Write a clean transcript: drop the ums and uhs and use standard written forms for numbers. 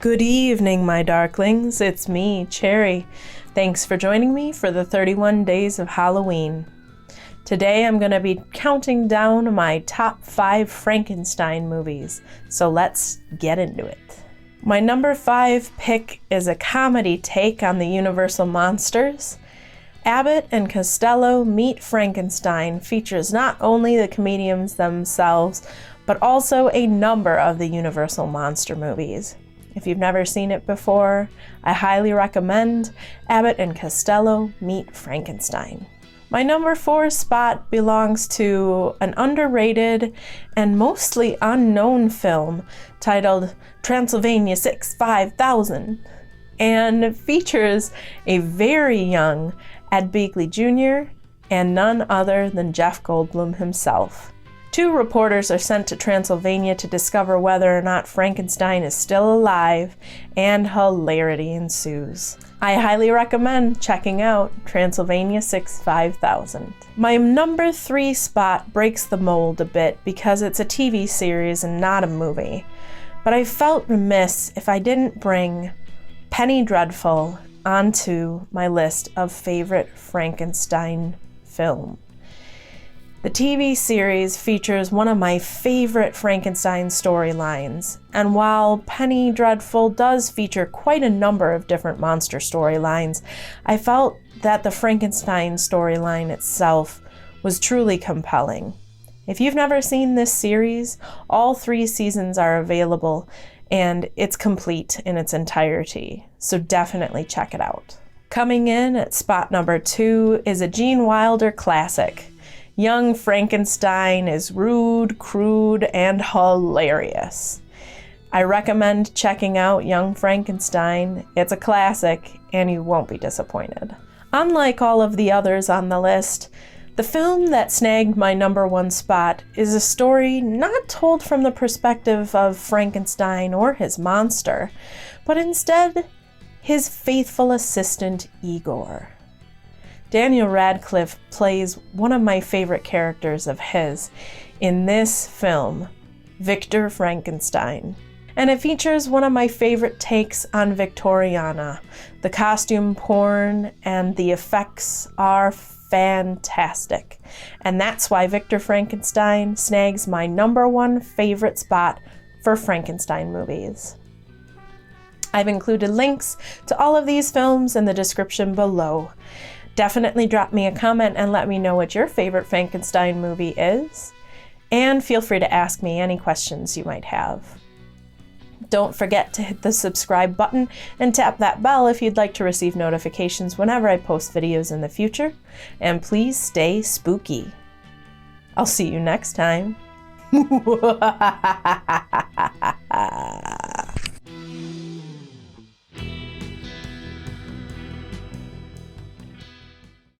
Good evening, my darklings. It's me, Cherry. Thanks for joining me for the 31 days of Halloween. Today I'm going to be counting down my top 5 Frankenstein movies, so let's get into it. My number 5 pick is a comedy take on the Universal monsters. Abbott and Costello Meet Frankenstein features not only the comedians themselves, but also a number of the Universal monster movies. If you've never seen it before, I highly recommend Abbott and Costello Meet Frankenstein. My number 4 spot belongs to an underrated and mostly unknown film titled Transylvania 5000 and features a very young Ed Begley Jr. and none other than Jeff Goldblum himself. 2 reporters are sent to Transylvania to discover whether or not Frankenstein is still alive, and hilarity ensues. I highly recommend checking out Transylvania 5000. My number 3 spot breaks the mold a bit because it's a TV series and not a movie, but I felt remiss if I didn't bring Penny Dreadful onto my list of favorite Frankenstein film. The TV series features one of my favorite Frankenstein storylines, and while Penny Dreadful does feature quite a number of different monster storylines, I felt that the Frankenstein storyline itself was truly compelling. If you've never seen this series, all 3 seasons are available, and it's complete in its entirety, so definitely check it out. Coming in at spot number 2 is a Gene Wilder classic. Young Frankenstein is rude, crude, and hilarious. I recommend checking out Young Frankenstein. It's a classic, and you won't be disappointed. Unlike all of the others on the list, the film that snagged my number 1 spot is a story not told from the perspective of Frankenstein or his monster, but instead his faithful assistant Igor. Daniel Radcliffe plays one of my favorite characters of his in this film, Victor Frankenstein. And it features one of my favorite takes on Victoriana. The costume porn and the effects are fantastic. And that's why Victor Frankenstein snags my number 1 favorite spot for Frankenstein movies. I've included links to all of these films in the description below. Definitely drop me a comment and let me know what your favorite Frankenstein movie is. And feel free to ask me any questions you might have. Don't forget to hit the subscribe button and tap that bell if you'd like to receive notifications whenever I post videos in the future. And please stay spooky. I'll see you next time.